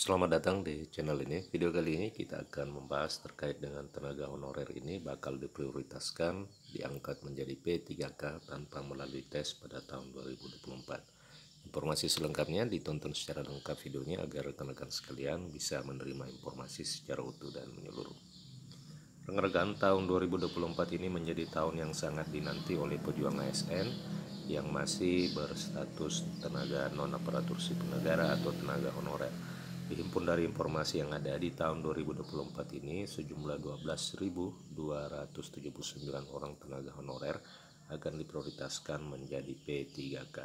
Selamat datang di channel ini. Video kali ini kita akan membahas terkait dengan tenaga honorer ini bakal diprioritaskan diangkat menjadi P3K tanpa melalui tes pada tahun 2024. Informasi selengkapnya ditonton secara lengkap videonya agar rekan-rekan sekalian bisa menerima informasi secara utuh dan menyeluruh. Rekan-rekan, tahun 2024 ini menjadi tahun yang sangat dinanti oleh pejuang ASN yang masih berstatus tenaga non-aparatur sipil negara atau tenaga honorer. Dihimpun dari informasi yang ada di tahun 2024 ini, sejumlah 12.279 orang tenaga honorer akan diprioritaskan menjadi P3K.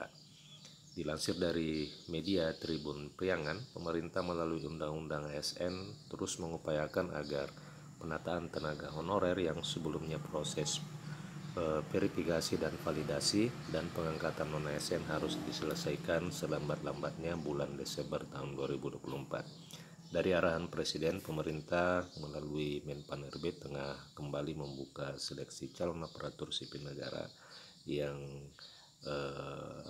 Dilansir dari media Tribun Priangan, pemerintah melalui Undang-Undang ASN terus mengupayakan agar penataan tenaga honorer yang sebelumnya proses verifikasi dan validasi dan pengangkatan non-ASN harus diselesaikan selambat-lambatnya bulan Desember tahun 2024. Dari arahan Presiden, pemerintah melalui Menpan RB tengah kembali membuka seleksi calon aparatur sipil negara yang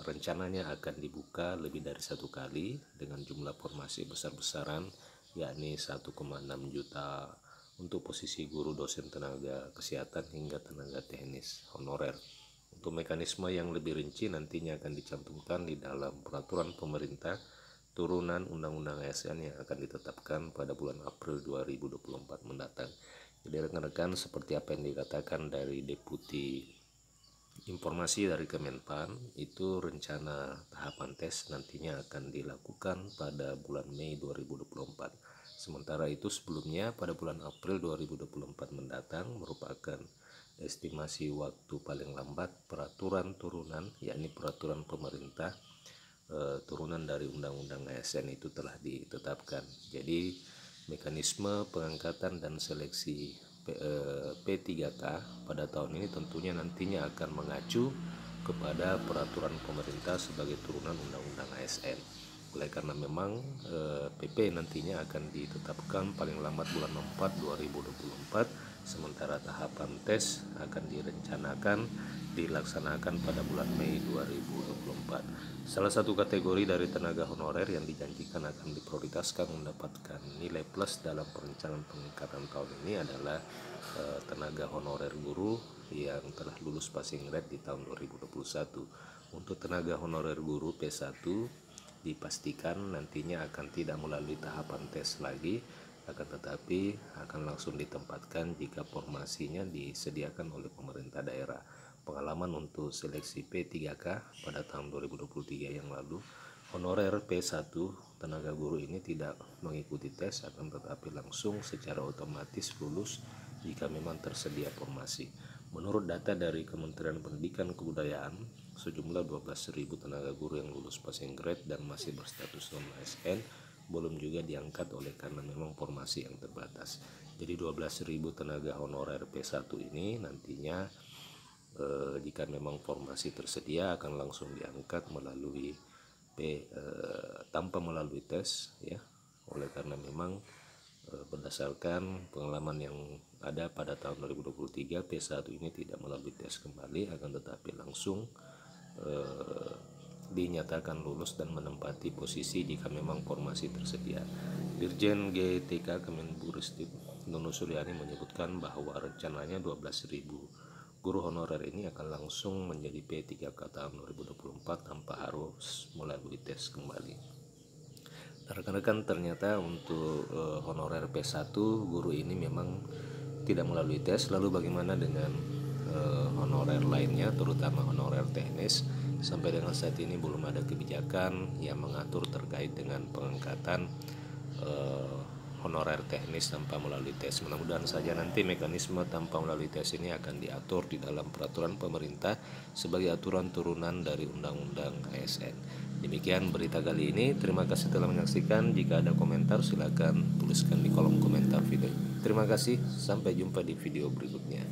rencananya akan dibuka lebih dari satu kali dengan jumlah formasi besar-besaran, yakni 1,6 juta untuk posisi guru, dosen, tenaga kesehatan hingga tenaga teknis honorer. Untuk mekanisme yang lebih rinci nantinya akan dicantumkan di dalam peraturan pemerintah turunan Undang-Undang ASN yang akan ditetapkan pada bulan April 2024 mendatang. Jadi rekan-rekan, seperti apa yang dikatakan dari Deputi Informasi dari Kemenpan, itu rencana tahapan tes nantinya akan dilakukan pada bulan Mei 2024. Sementara itu sebelumnya pada bulan April 2024 mendatang merupakan estimasi waktu paling lambat peraturan turunan, yakni peraturan pemerintah turunan dari Undang-Undang ASN itu telah ditetapkan. Jadi mekanisme pengangkatan dan seleksi P3K pada tahun ini tentunya nantinya akan mengacu kepada peraturan pemerintah sebagai turunan Undang-Undang ASN. Oleh karena memang PP nantinya akan ditetapkan paling lambat bulan 4 2024, sementara tahapan tes akan direncanakan dilaksanakan pada bulan Mei 2024. Salah satu kategori dari tenaga honorer yang dijanjikan akan diprioritaskan mendapatkan nilai plus dalam perencanaan pengangkatan tahun ini adalah tenaga honorer guru yang telah lulus passing grade di tahun 2021. Untuk tenaga honorer guru P1 dipastikan nantinya akan tidak melalui tahapan tes lagi, akan tetapi akan langsung ditempatkan jika formasinya disediakan oleh pemerintah daerah. Pengalaman untuk seleksi P3K pada tahun 2023 yang lalu, honorer P1 tenaga guru ini tidak mengikuti tes, akan tetapi langsung secara otomatis lulus jika memang tersedia formasi. Menurut data dari Kementerian Pendidikan Kebudayaan, sejumlah 12.000 tenaga guru yang lulus passing grade dan masih berstatus non-ASN belum juga diangkat oleh karena memang formasi yang terbatas. Jadi 12.000 tenaga honorer P1 ini nantinya jika memang formasi tersedia akan langsung diangkat melalui tanpa melalui tes, ya. Oleh karena memang berdasarkan pengalaman yang ada pada tahun 2023, P1 ini tidak melalui tes kembali, akan tetapi langsung dinyatakan lulus dan menempati posisi jika memang formasi tersedia. Dirjen GTK Kemenburistek Nunu Suryani menyebutkan bahwa rencananya 12.000 guru honorer ini akan langsung menjadi P3K tahun 2024 tanpa harus melalui tes kembali. Rekan-rekan, ternyata untuk honorer P1 guru ini memang tidak melalui tes. Lalu bagaimana dengan honorer lainnya, terutama honorer teknis? Sampai dengan saat ini belum ada kebijakan yang mengatur terkait dengan pengangkatan honorer teknis tanpa melalui tes. Mudah-mudahan saja nanti mekanisme tanpa melalui tes ini akan diatur di dalam peraturan pemerintah sebagai aturan turunan dari Undang-Undang ASN. Demikian berita kali ini. Terima kasih telah menyaksikan. Jika ada komentar silakan tuliskan di kolom komentar video. Terima kasih. Sampai jumpa di video berikutnya.